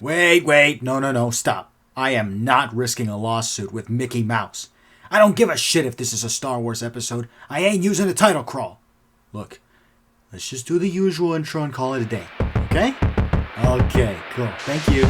Wait, no, stop. I am not risking a lawsuit with Mickey Mouse. I don't give a shit if this is a Star Wars episode. I ain't using the title crawl. Look, let's just do the usual intro and call it a day, okay? Okay, cool. Thank you.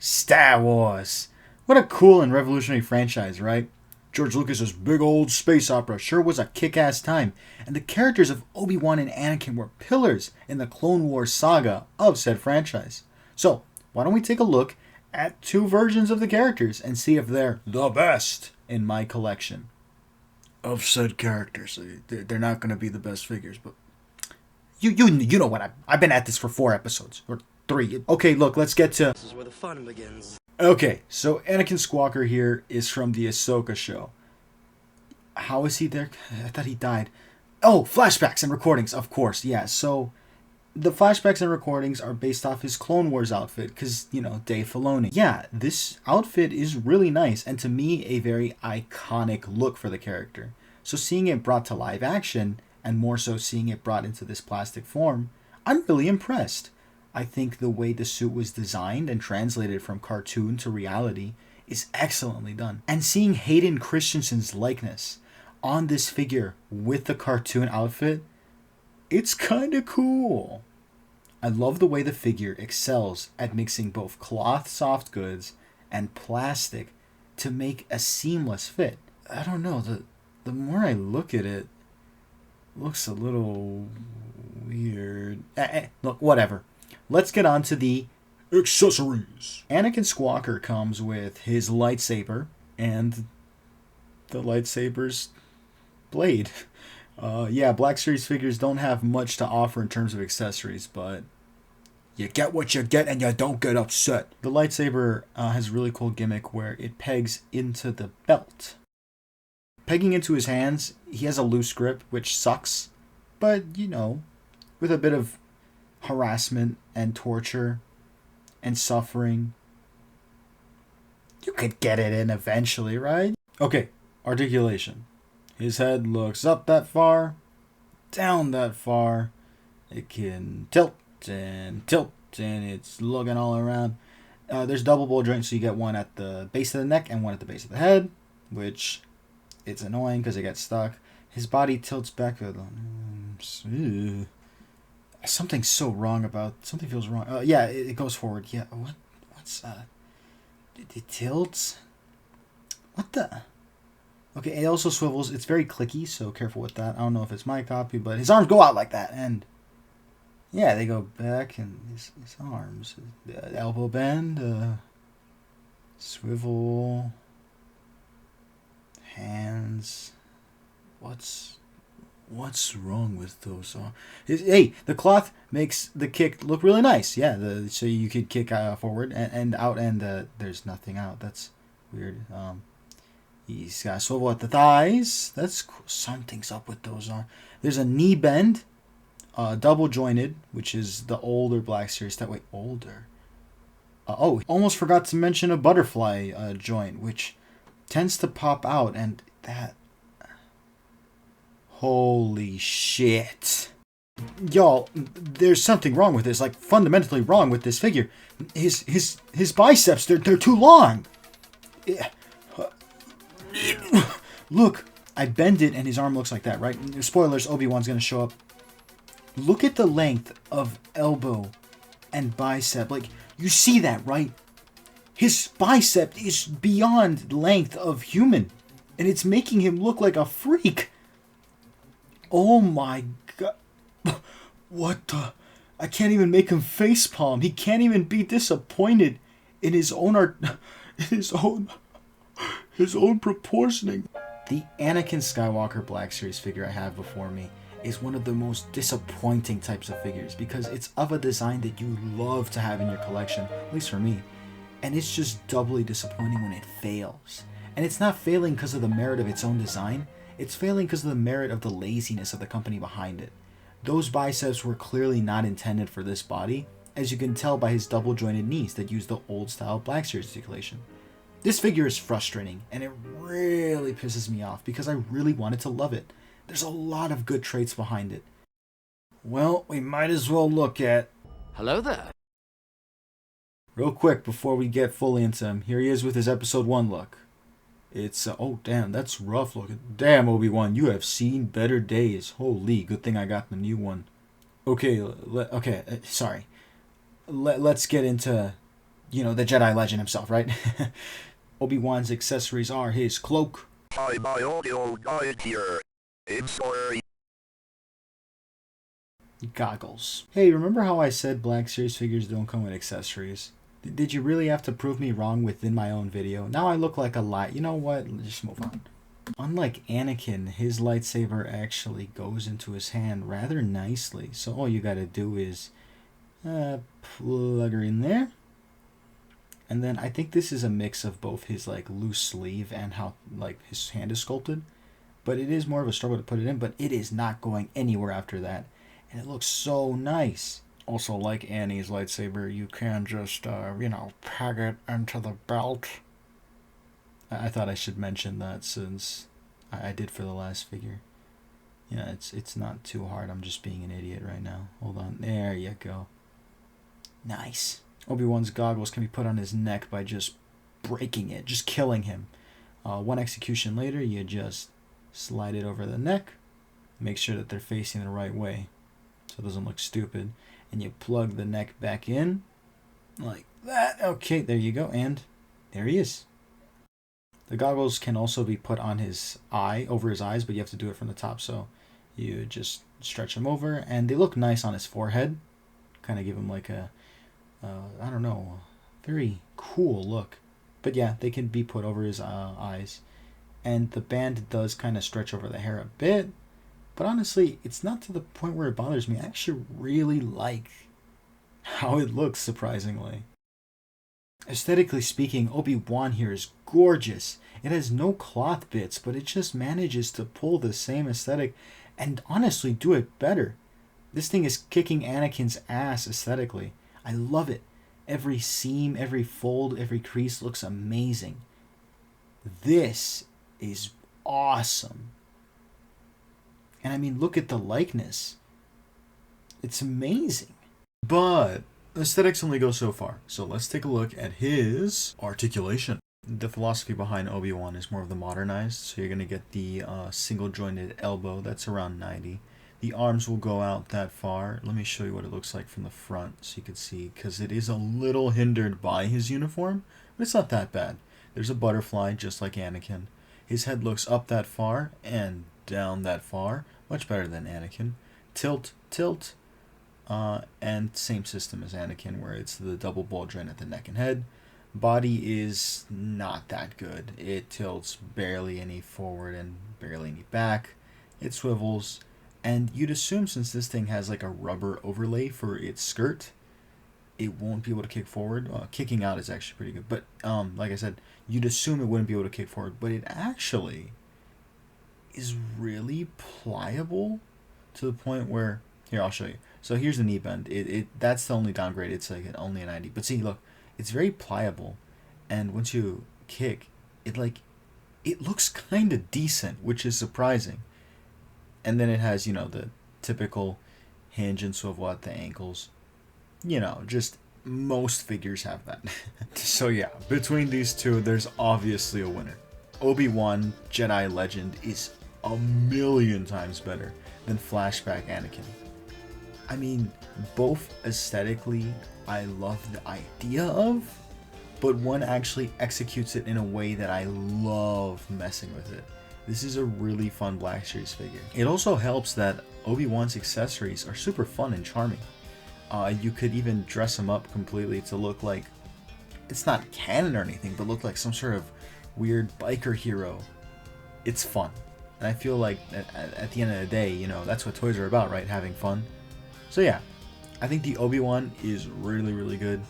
Star Wars. What a cool and revolutionary franchise, right? George Lucas's big old space opera sure was a kick-ass time, and the characters of Obi-Wan and Anakin were pillars in the Clone Wars saga of said franchise. So, why don't we take a look at two versions of the characters and see if they're the best in my collection of said characters. They're not going to be the best figures, but you know what, I've been at this for 4 episodes, or 3. Okay, look, let's get to... This is where the fun begins. Okay, so Anakin Skywalker here is from the Ahsoka show. How is he there? I thought he died. Oh, flashbacks and recordings, of course, yeah. So, the flashbacks and recordings are based off his Clone Wars outfit, because, you know, Dave Filoni. Yeah, this outfit is really nice, and to me, a very iconic look for the character. So seeing it brought to live action, and more so seeing it brought into this plastic form, I'm really impressed. I think the way the suit was designed and translated from cartoon to reality is excellently done. And seeing Hayden Christensen's likeness on this figure with the cartoon outfit, it's kind of cool. I love the way the figure excels at mixing both cloth soft goods and plastic to make a seamless fit. I don't know, the more I look at it, looks a little weird. Look, whatever. Let's get on to the accessories. Anakin Skywalker comes with his lightsaber and the lightsaber's blade. Yeah, Black Series figures don't have much to offer in terms of accessories, but you get what you get and you don't get upset. The lightsaber has a really cool gimmick where it pegs into the belt. Pegging into his hands, he has a loose grip, which sucks, but, you know, with a bit of harassment and torture and suffering, you could get it in eventually, right? Okay, articulation. His head looks up that far, down that far. It can tilt, and it's looking all around. There's double ball joints, so you get one at the base of the neck and one at the base of the head, which it's annoying because it gets stuck. His body tilts back. Something's so wrong about... Something feels wrong. Yeah, it goes forward. Yeah, what's... It tilts? What the... Okay, it also swivels. It's very clicky, so careful with that. I don't know if it's my copy, but his arms go out like that, and... Yeah, they go back, and his arms... elbow bend, swivel... Hands... What's wrong with those? Hey, the cloth makes the kick look really nice. Yeah, so you could kick forward and out, and there's nothing out. That's weird. He's got a swivel at the thighs. That's cool. Something's up with those. There's a knee bend, double jointed, which is the older Black Series. That way, older. Almost forgot to mention a butterfly joint, which tends to pop out, and that... Holy shit. Y'all, there's something wrong with this, like fundamentally wrong with this figure. His biceps, they're too long. Look, I bend it and his arm looks like that, right? Spoilers, Obi-Wan's gonna show up. Look at the length of elbow and bicep. Like, you see that, right? His bicep is beyond length of human, and it's making him look like a freak. Oh my god. What the... I can't even make him facepalm. He can't even be disappointed in his own art... His own proportioning. The Anakin Skywalker Black Series figure I have before me is one of the most disappointing types of figures because it's of a design that you love to have in your collection, at least for me. And it's just doubly disappointing when it fails. And it's not failing because of the merit of its own design. It's failing because of the merit of the laziness of the company behind it. Those biceps were clearly not intended for this body, as you can tell by his double jointed knees that use the old style Black Series articulation. This figure is frustrating, and it really pisses me off because I really wanted to love it. There's a lot of good traits behind it. Well, we might as well look at... Hello there. Real quick, before we get fully into him, here he is with his episode 1 look. It's, oh damn, that's rough looking. Damn, Obi-Wan, you have seen better days. Holy, good thing I got the new one. Okay, sorry. Let's get into, the Jedi legend himself, right? Obi-Wan's accessories are his cloak. Hi, my audio guide here. I'm sorry. Goggles. Hey, remember how I said Black Series figures don't come with accessories? Did you really have to prove me wrong within my own video? Now I look like a lie. You know what? Let's just move on. Unlike Anakin, his lightsaber actually goes into his hand rather nicely. So all you gotta do is plug her in there. And then I think this is a mix of both his loose sleeve and how his hand is sculpted. But it is more of a struggle to put it in, but it is not going anywhere after that. And it looks so nice. Also, like Annie's lightsaber, you can just, peg it into the belt. I thought I should mention that since I did for the last figure. Yeah, it's not too hard. I'm just being an idiot right now. Hold on. There you go. Nice. Obi-Wan's goggles can be put on his neck by just breaking it, just killing him. One execution later, you just slide it over the neck. Make sure that they're facing the right way so it doesn't look stupid. And you plug the neck back in like that. Okay, there you go. And there he is. The goggles can also be put on his eye, over his eyes, but you have to do it from the top. So you just stretch them over, and they look nice on his forehead. Kind of give him like a, I don't know, very cool look. But yeah, they can be put over his eyes. And the band does kind of stretch over the hair a bit. But honestly, it's not to the point where it bothers me. I actually really like how it looks, surprisingly. Aesthetically speaking, Obi-Wan here is gorgeous. It has no cloth bits, but it just manages to pull the same aesthetic and honestly do it better. This thing is kicking Anakin's ass aesthetically. I love it. Every seam, every fold, every crease looks amazing. This is awesome. And I mean, look at the likeness. It's amazing. But aesthetics only go so far. So let's take a look at his articulation. The philosophy behind Obi-Wan is more of the modernized. So you're going to get the single jointed elbow. That's around 90. The arms will go out that far. Let me show you what it looks like from the front so you can see. Because it is a little hindered by his uniform. But it's not that bad. There's a butterfly just like Anakin. His head looks up that far and down that far. Much better than Anakin. Tilt, tilt. And same system as Anakin where it's the double ball joint at the neck and head. Body is not that good. It tilts barely any forward and barely any back. It swivels. And you'd assume since this thing has like a rubber overlay for its skirt, it won't be able to kick forward. Kicking out is actually pretty good. But like I said, you'd assume it wouldn't be able to kick forward. But it actually is really pliable to the point where... Here, I'll show you. So here's the knee bend. That's the only downgrade. It's like only a 90. But see, look, it's very pliable. And once you kick, it looks kind of decent, which is surprising. And then it has, the typical hinge and swivel at the ankles. Just most figures have that. So yeah, between these two, there's obviously a winner. Obi-Wan Jedi Legend is a million times better than Flashback Anakin. I mean, both aesthetically, I love the idea of, but one actually executes it in a way that I love messing with it. This is a really fun Black Series figure. It also helps that Obi-Wan's accessories are super fun and charming. You could even dress him up completely to look like, it's not canon or anything, but look like some sort of weird biker hero. It's fun. And I feel like at the end of the day, that's what toys are about, right? Having fun. So yeah, I think the Obi-Wan is really, really good.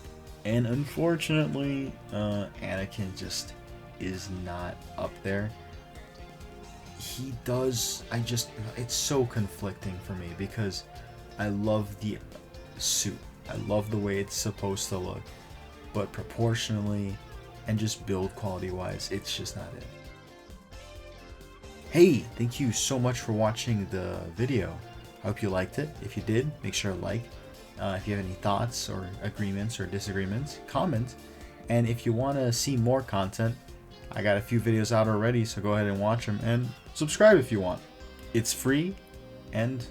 And unfortunately, Anakin just is not up there. he does, it's so conflicting for me because I love the suit. I love the way it's supposed to look, but proportionally and just build quality wise, it's just not it. Hey, thank you so much for watching the video. I hope you liked it. If you did, make sure to like. If you have any thoughts or agreements or disagreements, comment. And if you want to see more content, I got a few videos out already, so go ahead and watch them and subscribe if you want. It's free, and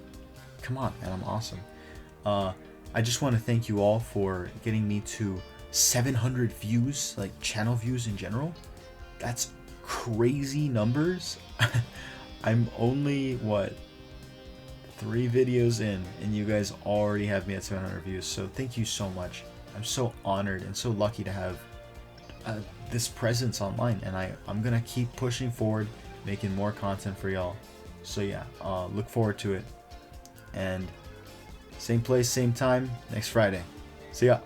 come on, man, I'm awesome. I just want to thank you all for getting me to 700 views, like channel views in general. That's crazy numbers. I'm only, what, 3 videos in, and you guys already have me at 700 views, so thank you so much. I'm so honored and so lucky to have this presence online, and I'm gonna keep pushing forward, making more content for y'all. So yeah, look forward to it, and same place, same time next Friday. See ya.